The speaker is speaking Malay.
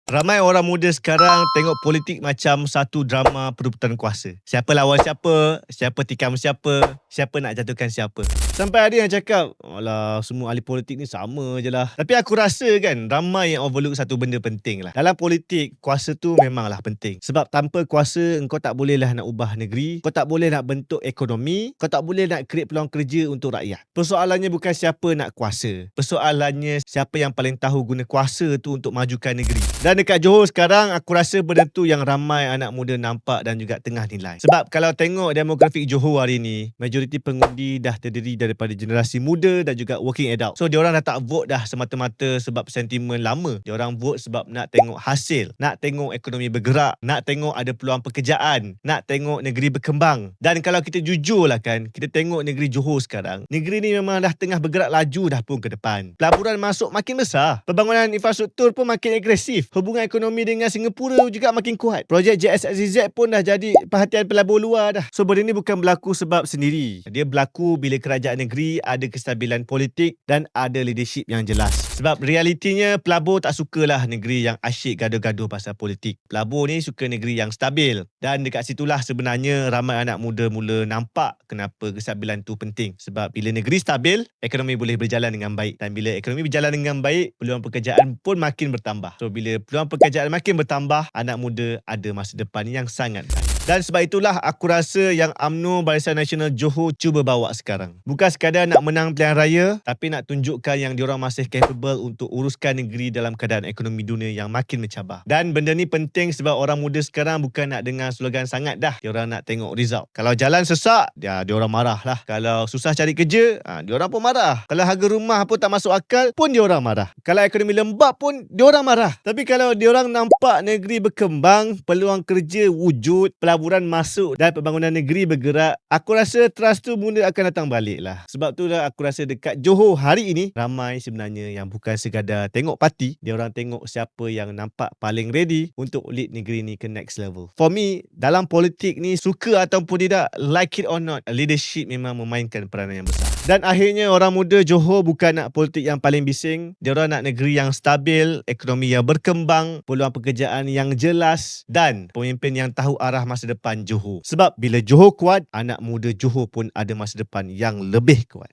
Ramai orang muda sekarang tengok politik macam satu drama perebutan kuasa. Siapa lawan siapa, siapa tikam siapa, siapa nak jatuhkan siapa. Sampai ada yang cakap, alah semua ahli politik ni sama je lah. Tapi aku rasa kan, ramai yang overlook satu benda penting lah. Dalam politik, kuasa tu memanglah penting. Sebab tanpa kuasa, engkau tak boleh lah nak ubah negeri, kau tak boleh nak bentuk ekonomi, kau tak boleh nak create peluang kerja untuk rakyat. Persoalannya bukan siapa nak kuasa. Persoalannya siapa yang paling tahu guna kuasa tu untuk majukan negeri. Dan dekat Johor sekarang, aku rasa benda tu yang ramai anak muda nampak dan juga tengah nilai. Sebab kalau tengok demografik Johor hari ni, majoriti pengundi dah terdiri daripada generasi muda dan juga working adult. So, diorang dah tak vote dah semata-mata sebab sentimen lama. Diorang vote sebab nak tengok hasil, nak tengok ekonomi bergerak, nak tengok ada peluang pekerjaan, nak tengok negeri berkembang. Dan kalau kita jujur lah kan, kita tengok negeri Johor sekarang, negeri ni memang dah tengah bergerak laju dah pun ke depan. Pelaburan masuk makin besar, pembangunan infrastruktur pun makin agresif, hubungan ekonomi dengan Singapura juga makin kuat. Projek JSXZ pun dah jadi perhatian pelabur luar dah. So benda ni bukan berlaku sebab sendiri. Dia berlaku bila kerajaan negeri ada kestabilan politik dan ada leadership yang jelas. Sebab realitinya pelabur tak sukalah negeri yang asyik gaduh-gaduh pasal politik. Pelabur ni suka negeri yang stabil. Dan dekat situlah sebenarnya ramai anak muda mula nampak kenapa kestabilan tu penting. Sebab bila negeri stabil, ekonomi boleh berjalan dengan baik. Dan bila ekonomi berjalan dengan baik, peluang pekerjaan pun makin bertambah. So bila peluang pekerjaan makin bertambah, anak muda ada masa depan yang sangat baik. Dan sebab itulah aku rasa yang UMNO Barisan Nasional Johor cuba bawa sekarang. Bukan sekadar nak menang pilihan raya, tapi nak tunjukkan yang diorang masih capable untuk uruskan negeri dalam keadaan ekonomi dunia yang makin mencabar. Dan benda ni penting sebab orang muda sekarang bukan nak dengar slogan sangat dah. Diorang nak tengok result. Kalau jalan sesak, diorang marah lah. Kalau susah cari kerja, diorang pun marah. Kalau harga rumah pun tak masuk akal, pun diorang marah. Kalau ekonomi lembab pun, diorang marah. Tapi kalau diorang nampak negeri berkembang, peluang kerja wujud, pelaburan masuk dan pembangunan negeri bergerak, aku rasa trust tu mula akan datang balik lah. Sebab tu lah aku rasa dekat Johor hari ini, ramai sebenarnya yang bukan sekadar tengok parti, diorang tengok siapa yang nampak paling ready untuk lead negeri ni ke next level. For me, dalam politik ni, suka ataupun tidak, like it or not, leadership memang memainkan peranan yang besar. Dan akhirnya orang muda Johor bukan nak politik yang paling bising, diorang nak negeri yang stabil, ekonomi yang berkembang, peluang pekerjaan yang jelas dan pemimpin yang tahu arah masa depan Johor. Sebab bila Johor kuat, anak muda Johor pun ada masa depan yang lebih kuat.